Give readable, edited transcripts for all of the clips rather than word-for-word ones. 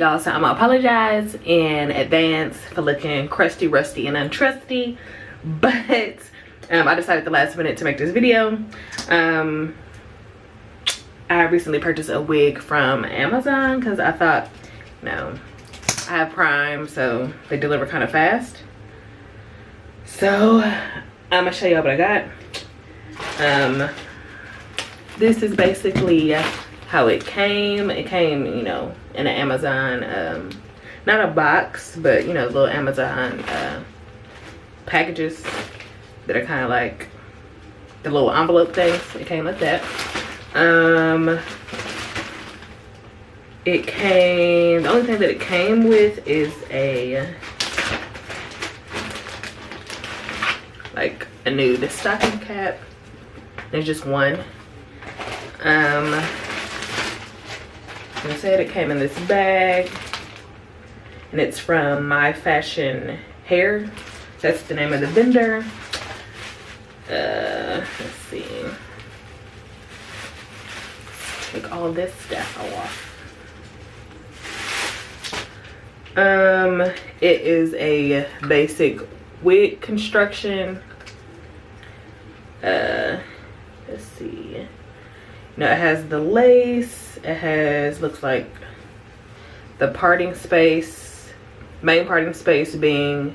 right, y'all, so I'm gonna apologize in advance for looking crusty, rusty, and untrusty, but I decided at the last minute to make this video. I recently purchased a wig from Amazon because I thought, you know, I have Prime, so they deliver kind of fast. So I'm gonna show y'all what I got. This is basically how it came. It came, you know, in an Amazon, not a box, but you know, little Amazon packages that are kind of like the little envelope things. It came like that. It came, the only thing that it came with is a nude stocking cap. There's just one. Like I said, it came in this bag, and it's from My Fashion Hair. That's the name of the vendor. Let's see. Take all this stuff off. It is a basic wig construction. Let's see. Now it has the lace. It has, looks like the parting space, main parting space being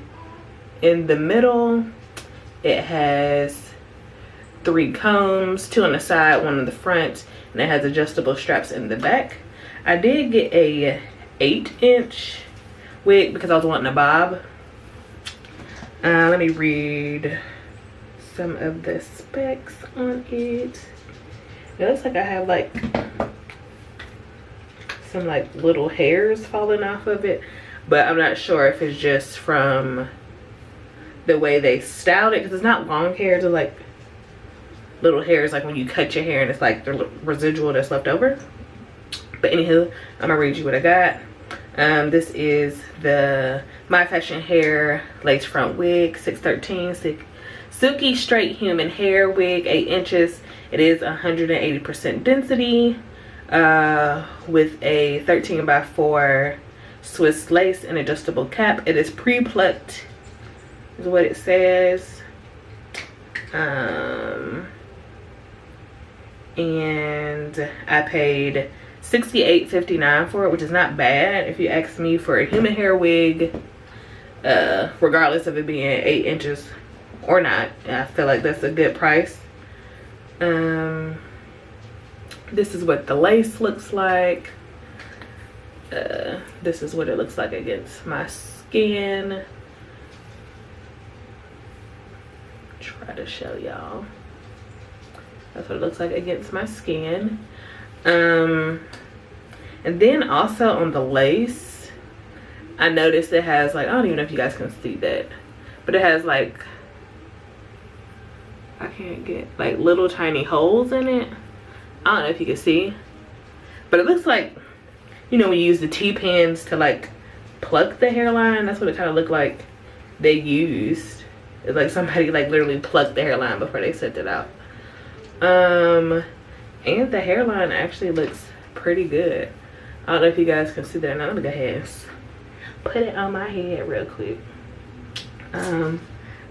in the middle. It has 3 combs, 2 on the side, 1 on the front, and it has adjustable straps in the back. I did get a 8-inch wig because I was wanting a bob. Let me read some of the specs on it. It looks like I have like some like little hairs falling off of it, but I'm not sure if it's just from the way they styled it, because it's not long hairs. They're like little hairs, like when you cut your hair and it's like the residual that's left over. But anywho, I'm gonna read you what I got. This is the My Fashion Hair lace front wig, 613 silky straight human hair wig, 8 inches. It is 180% density, with a 13x4 Swiss lace and adjustable cap. It is pre-plucked, is what it says. And I paid $68.59 for it, which is not bad if you ask me for a human hair wig, regardless of it being 8 inches or not. I feel like that's a good price. This is what the lace looks like. This is what it looks like against my skin. Try to show y'all. That's what it looks like against my skin. And then also on the lace, I noticed it has like, I don't even know if you guys can see that, but it has like, I can't get, like little tiny holes in it. I don't know if you can see, but it looks like, you know, when you use the T-pins to like pluck the hairline, that's what it kind of looked like they used. It's like somebody like literally plucked the hairline before they sent it out. And the hairline actually looks pretty good. I don't know if you guys can see that. Now let me go ahead and put it on my head real quick. I'm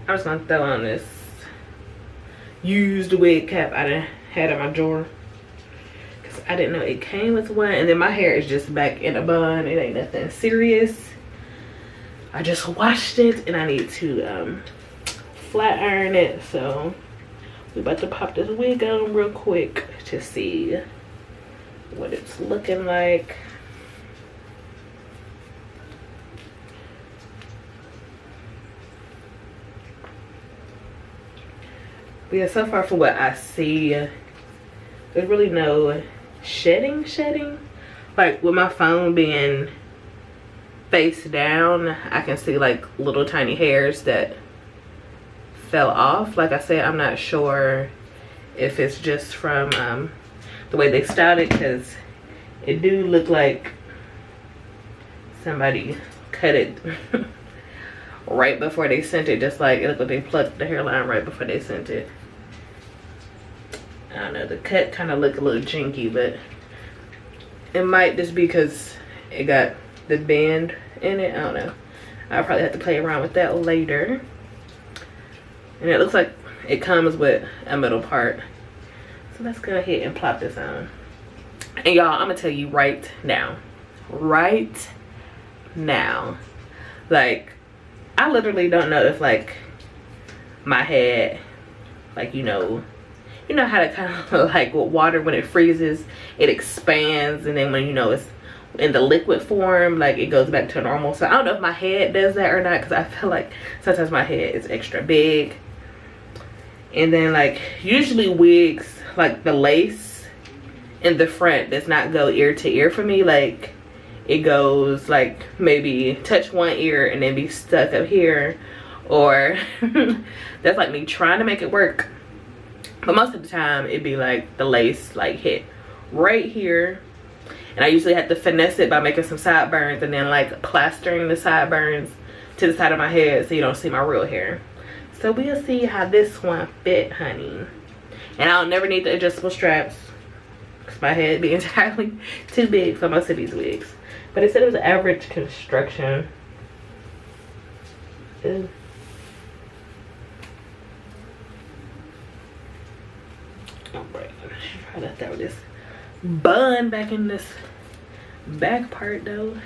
just gonna throw on this used wig cap I had in my drawer, because I didn't know it came with one. And then my hair is just back in a bun. It ain't nothing serious. I just washed it and I need to flat iron it. So we about to pop this wig on real quick to see what it's looking like. But yeah, so far for what I see, there's really no shedding. Like with my phone being face down, I can see like little tiny hairs that fell off. Like I said, I'm not sure if it's just from the way they styled it, because it do look like somebody cut it right before they sent it. Just like it looked like they plucked the hairline right before they sent it. I don't know, the cut kind of looked a little jinky, but it might just be because it got the bend in it. I don't know. I'll probably have to play around with that later. And it looks like it comes with a middle part. So let's go ahead and plop this on. And y'all, I'm gonna tell you right now, like, I literally don't know if like my head, like, you know how to kind of like with water, when it freezes it expands, and then when, you know, it's in the liquid form, like it goes back to normal. So I don't know if my head does that or not, because I feel like sometimes my head is extra big. And then like usually wigs, like the lace in the front does not go ear to ear for me. Like it goes like maybe touch one ear and then be stuck up here, or that's like me trying to make it work. But most of the time it'd be like the lace like hit right here, and I usually have to finesse it by making some sideburns and then like plastering the sideburns to the side of my head so you don't see my real hair. So we'll see how this one fit, honey. And I'll never need the adjustable straps because my head be entirely too big for most of these wigs. But it said it was average construction. Ew. Alright, let's try to throw this bun back in this back part though.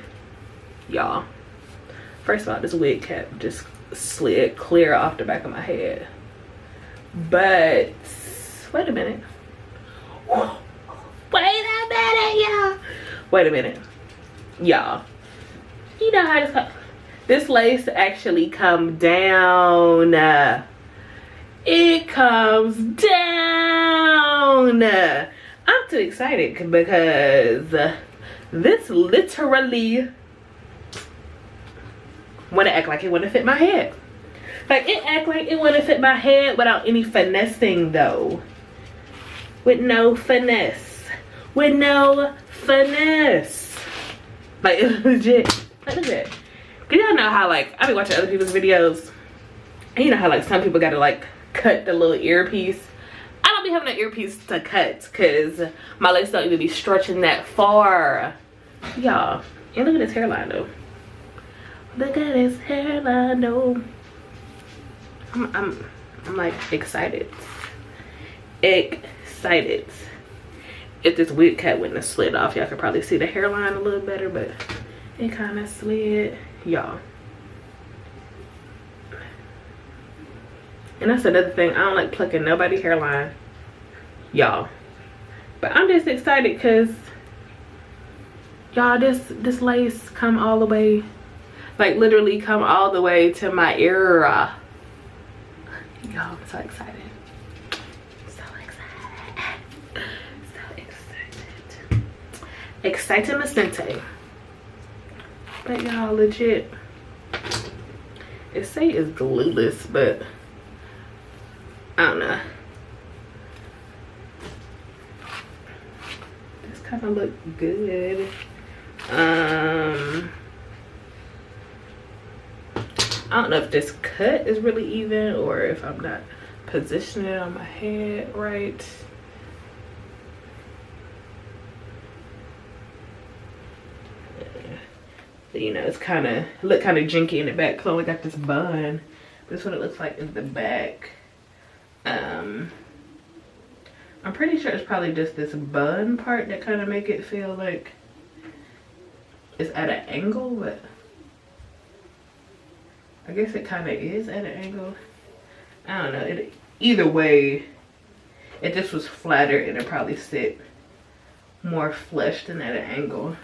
Y'all, first of all, this wig cap just slid clear off the back of my head. But wait a minute. Wait a minute, y'all. You know how this lace actually come down. It comes down. I'm too excited because this literally wanna act like it wouldn't fit my head. Like it act like it wouldn't fit my head without any finessing though. With no finesse. With no finesse. Like it's legit. Like look at that. Cause y'all know how like I be watching other people's videos, and you know how like some people gotta like cut the little earpiece. I don't be having an earpiece to cut because my legs don't even be stretching that far. Y'all. And look at this hairline though. Look at his hairline though. I'm like excited. Excited. If this wig cut wouldn't have slid off, y'all could probably see the hairline a little better, but it kind of slid, y'all. And that's another thing, I don't like plucking nobody's hairline, y'all. But I'm just excited because y'all, this lace come all the way, like literally come all the way to my ear. Y'all, I'm so excited. So excited. So excited. Excited Macente. But y'all, legit, it say it's glueless, but I don't know. This kind of look good. I don't know if this cut is really even or if I'm not positioning it on my head right. But, you know, it's kind of look kind of jinky in the back. So I only got this bun. This is what it looks like in the back. I'm pretty sure it's probably just this bun part that kind of make it feel like it's at an angle, but I guess it kind of is at an angle. I don't know. Either way, if this was flatter, it'd probably sit more flush than at an angle.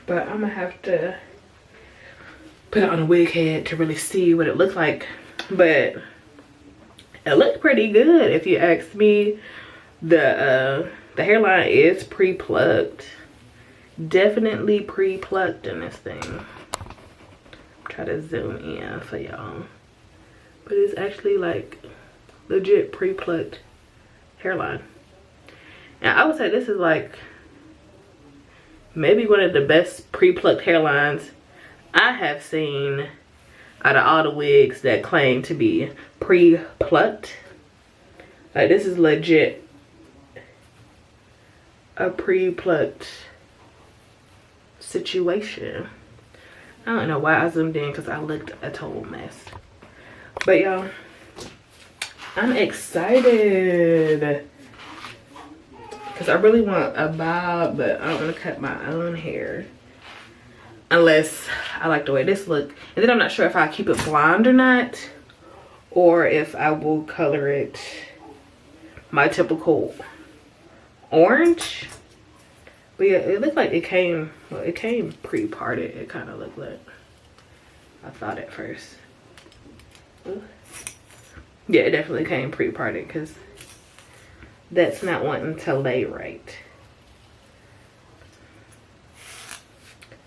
But I'm gonna have to put it on a wig head to really see what it looks like. But it looked pretty good if you ask me. The hairline is pre-plucked. Definitely pre-plucked in this thing. Try to zoom in for y'all, but it's actually like legit pre-plucked hairline. And I would say this is like maybe one of the best pre-plucked hairlines I have seen out of all the wigs that claim to be pre-plucked. Like this is legit a pre-plucked situation. I don't know why I zoomed in because I looked a total mess. But y'all, I'm excited because I really want a bob, but I don't want to cut my own hair unless I like the way this look. And then I'm not sure if I keep it blonde or not, or if I will color it my typical orange. But yeah, it looked like it came, well, it came pre-parted. It kind of looked like, I thought at first. Ooh. Yeah, it definitely came pre-parted because that's not wanting to lay right.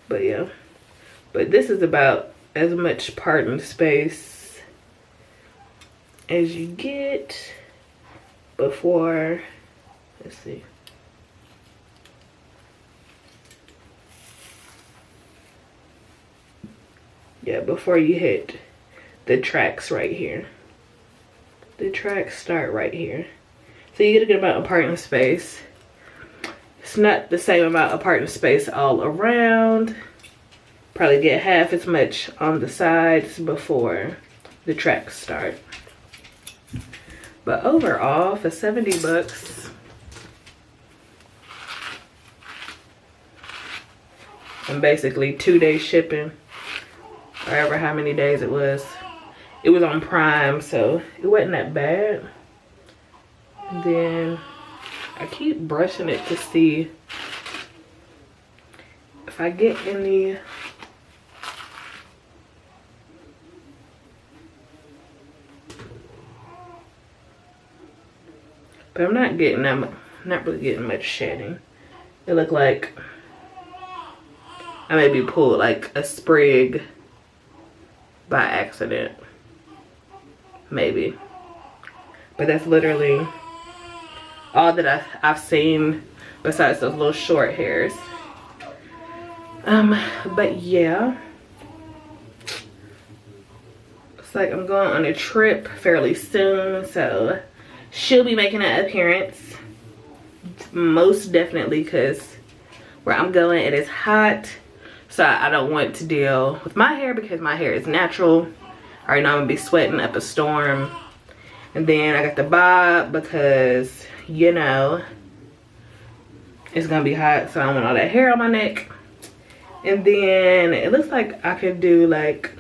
But yeah, but this is about as much parting space as you get before, let's see. Yeah, before you hit the tracks right here. The tracks start right here. So you get a good amount of parting space. It's not the same amount of parting space all around. Probably get half as much on the sides before the tracks start. But overall, for 70 bucks, and basically 2-day shipping, however how many days it was on Prime, so it wasn't that bad. And then I keep brushing it to see if I get any but I'm not getting that, not really getting much shedding. It looked like I maybe pulled like a sprig by accident, maybe. But that's literally all that I've seen besides those little short hairs. But yeah, it's like I'm going on a trip fairly soon, so she'll be making an appearance most definitely, because where I'm going it is hot. So I don't want to deal with my hair because my hair is natural. I already know I'm gonna be sweating up a storm. And then I got the bob because, you know, it's gonna be hot, so I don't want all that hair on my neck. And then it looks like I could do like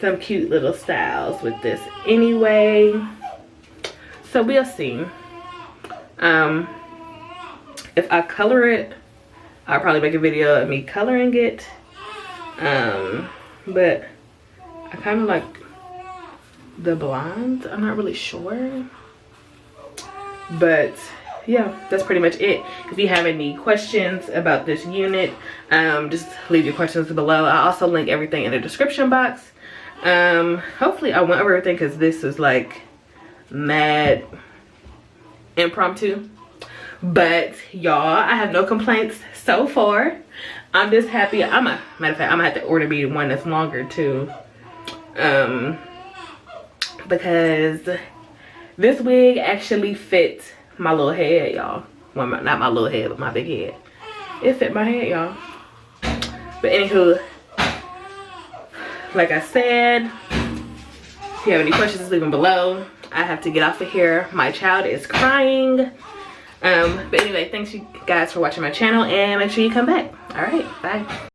some cute little styles with this anyway. So we'll see. If I color it, I'll probably make a video of me coloring it. But I kind of like the blonde. I'm not really sure. But yeah, that's pretty much it. If you have any questions about this unit, just leave your questions below. I'll also link everything in the description box. Hopefully I went over everything because this is like mad impromptu. But y'all, I have no complaints so far. I'm just happy. Matter of fact, I'm gonna have to order me one that's longer too. Because this wig actually fits my little head, y'all. Well, not my little head, but my big head. It fit my head, y'all. But anywho, like I said, if you have any questions, leave them below. I have to get off of here. My child is crying. But anyway, thanks you guys for watching my channel, and make sure you come back. All right, bye.